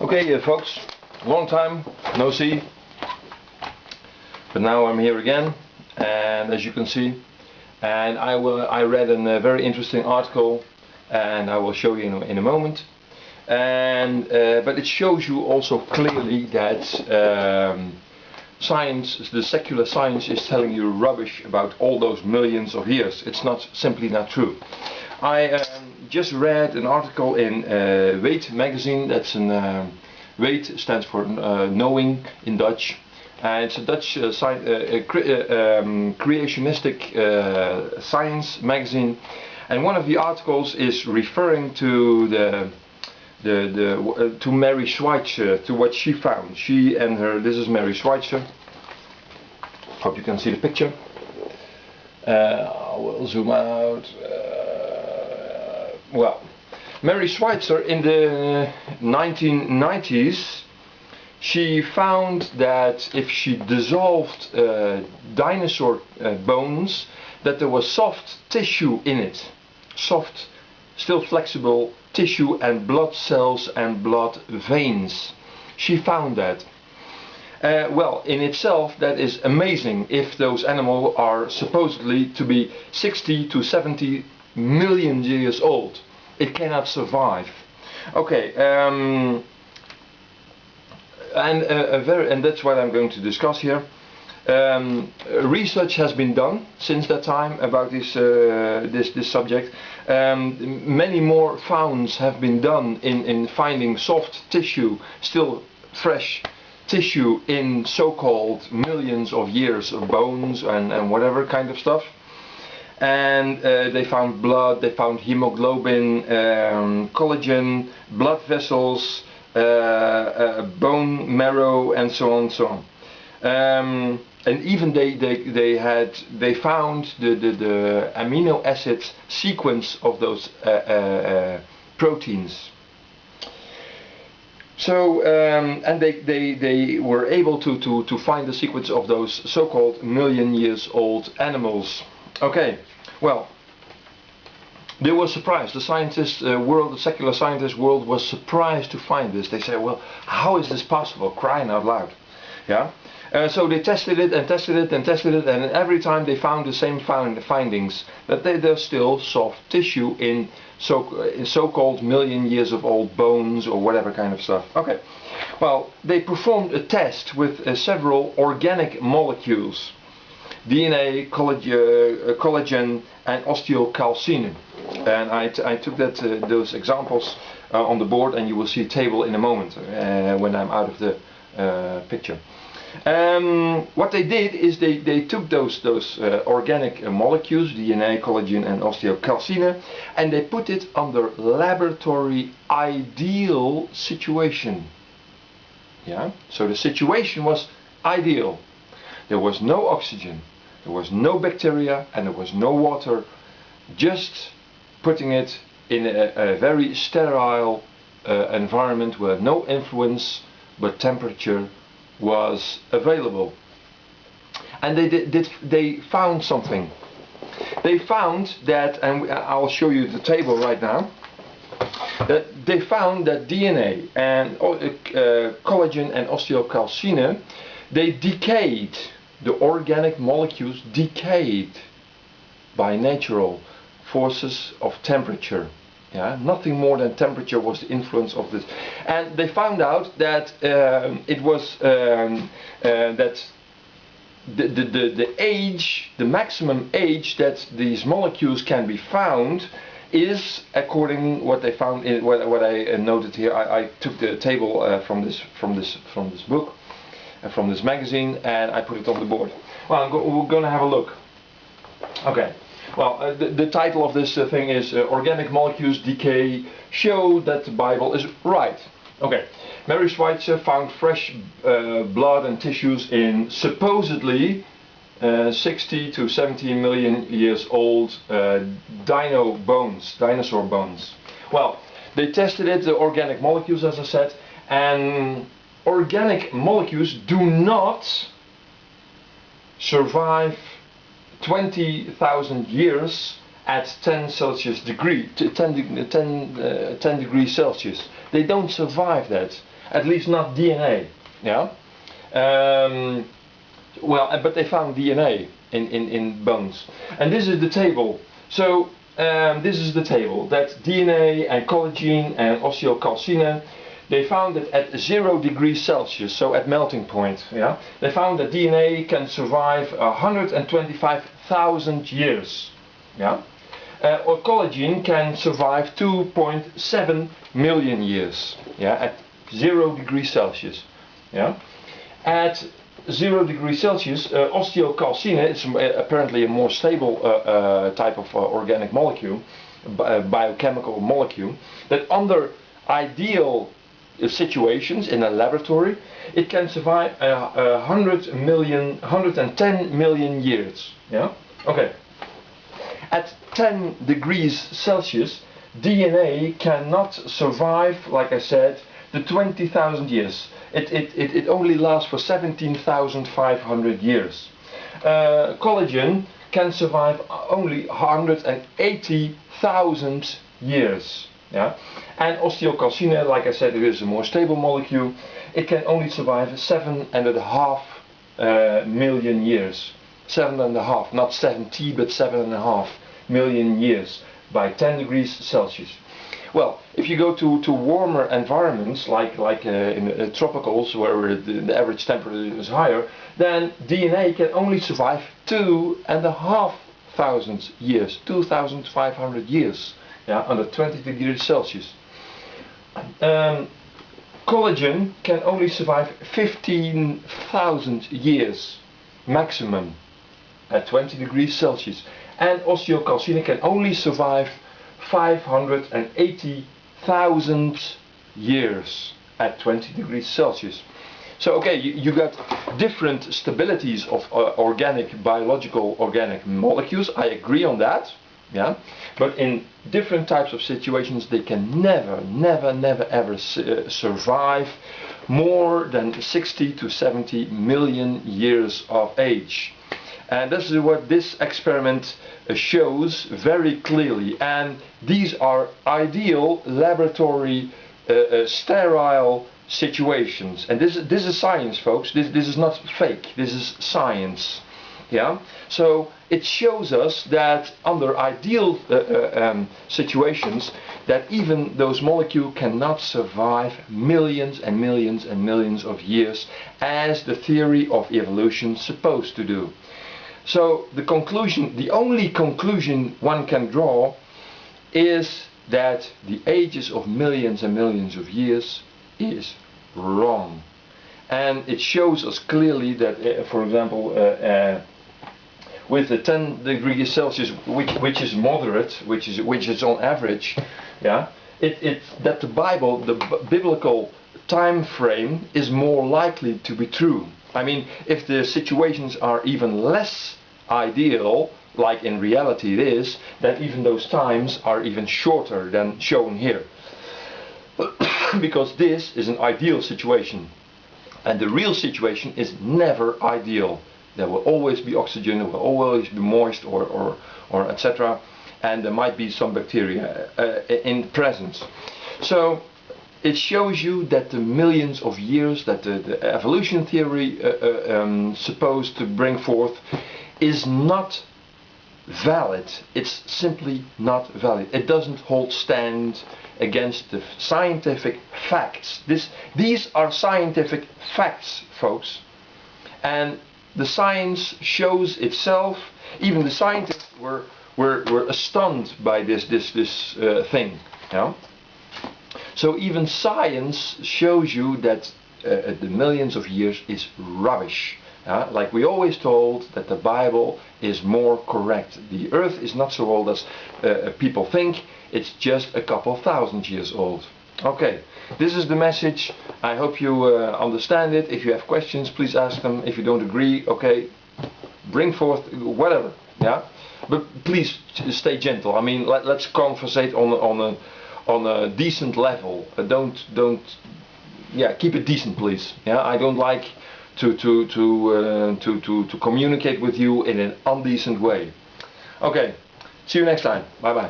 Okay, folks, long time no see, but now I'm here again, and as you can see, and I read a very interesting article, and I will show you in a moment. And but it shows you also clearly that science, the secular science, is telling you rubbish about all those millions of years. It's simply not true. I just read an article in Weet magazine. That's an Weet stands for knowing in Dutch. It's a Dutch creationistic science magazine, and one of the articles is referring to to Mary Schweitzer, to what she found. She and her, this is Mary Schweitzer. Hope you can see the picture. I will zoom out. Well, Mary Schweitzer in the 1990s, she found that if she dissolved dinosaur bones, that there was soft tissue in it. Soft, still flexible tissue and blood cells and blood veins. She found that. Well, in itself that is amazing if those animals are supposedly to be 60 to 70 million years old. It cannot survive. Okay, and that's what I'm going to discuss here. Research has been done since that time about this subject. Many more founds have been done in finding soft tissue, still fresh tissue in so-called millions of years of bones and whatever kind of stuff. And they found blood, they found hemoglobin, collagen, blood vessels, bone marrow, and so on and so on. And even they found the amino acid sequence of those proteins. So and they were able to find the sequence of those so-called million years old animals. Okay, well, they were surprised. The scientist world, the secular scientist world, was surprised to find this. They said, well, how is this possible? Crying out loud. Yeah. So they tested it and tested it and tested it, and every time they found the same findings, that there's still soft tissue in so-called million years of old bones or whatever kind of stuff. Okay. Well, they performed a test with several organic molecules. DNA, collagen, and osteocalcine, and I took those examples on the board, and you will see a table in a moment when I'm out of the picture. What they did is they took those organic molecules, DNA, collagen, and osteocalcine, and they put it under laboratory ideal situation. Yeah, so the situation was ideal. There was no oxygen, there was no bacteria, and there was no water. Just putting it in a very sterile environment where no influence but temperature was available. And they found something. They found that, and I'll show you the table right now, that they found that DNA and collagen and osteocalcine, they decayed. The organic molecules decayed by natural forces of temperature. Yeah, nothing more than temperature was the influence of this. And they found out that it was that the age, the maximum age that these molecules can be found is, according what they found in what I noted here. I took the table from this book. From this magazine, and I put it on the board. Well, we're going to have a look. Okay. Well, the title of this thing is Organic Molecules Decay Show That the Bible Is Right. Okay. Mary Schweitzer found fresh blood and tissues in supposedly 60 to 70 million years old dinosaur bones. Well, they tested it, the organic molecules, as I said, and organic molecules do not survive 20,000 years at 10 degrees Celsius. They don't survive that. at least not DNA. Yeah. Well, but they found DNA in bones, and this is the table. So this is the table that DNA and collagen and osteocalcine, they found that at 0 degrees Celsius, so at melting point, yeah, they found that DNA can survive 125,000 years, yeah, or collagen can survive 2.7 million years, yeah, at 0 degrees Celsius, yeah. At 0 degrees Celsius, osteocalcine is apparently a more stable type of organic molecule, biochemical molecule, that under ideal situations in a laboratory, it can survive 110 million years. Yeah. Okay. At 10 degrees Celsius, DNA cannot survive, like I said, the 20,000 years. It only lasts for 17,500 years. Collagen can survive only 180,000 years. Yeah? And osteocalcine, like I said, it is a more stable molecule. It can only survive 7.5 million years. 7.5, not 70, but 7.5 million years by 10 degrees Celsius. Well, if you go to warmer environments, like in tropicals, where the average temperature is higher, then DNA can only survive 2,500 years, 2,500 years, yeah, under 20 degrees Celsius. Collagen can only survive 15,000 years maximum at 20 degrees Celsius, and osteocalcine can only survive 580,000 years at 20 degrees Celsius. So okay, you got different stabilities of biological organic molecules. I agree on that, yeah. But in different types of situations, they can never ever survive more than 60 to 70 million years of age. And this is what this experiment shows very clearly. And these are ideal laboratory sterile situations. And this is science, folks. This is not fake. This is science. Yeah. So it shows us that under ideal situations, that even those molecules cannot survive millions and millions and millions of years, as the theory of evolution is supposed to do. So the conclusion, the only conclusion one can draw, is that the ages of millions and millions of years is wrong. And it shows us clearly that, for example, with the 10 degrees Celsius, which is moderate, which is on average, yeah, that the Bible, the biblical time frame, is more likely to be true. I mean, if the situations are even less ideal, like in reality it is, then even those times are even shorter than shown here. Because this is an ideal situation, and the real situation is never ideal. There will always be oxygen, there will always be moist, or etc. And there might be some bacteria in presence. So it shows you that the millions of years that the evolution theory supposed to bring forth is not valid. It's simply not valid. It doesn't hold stand against the scientific facts. These are scientific facts, folks. And the science shows itself. Even the scientists were stunned by this thing. Yeah? So even science shows you that the millions of years is rubbish. Like we always told, that the Bible is more correct. The earth is not so old as people think. It's just a couple thousand years old. Okay, this is the message. I hope you understand it. If you have questions, please ask them. If you don't agree, okay, bring forth whatever. Yeah, but please stay gentle. I mean, let's conversate on a decent level. Yeah, keep it decent, please. Yeah, I don't like to communicate with you in an indecent way. Okay, see you next time. Bye bye.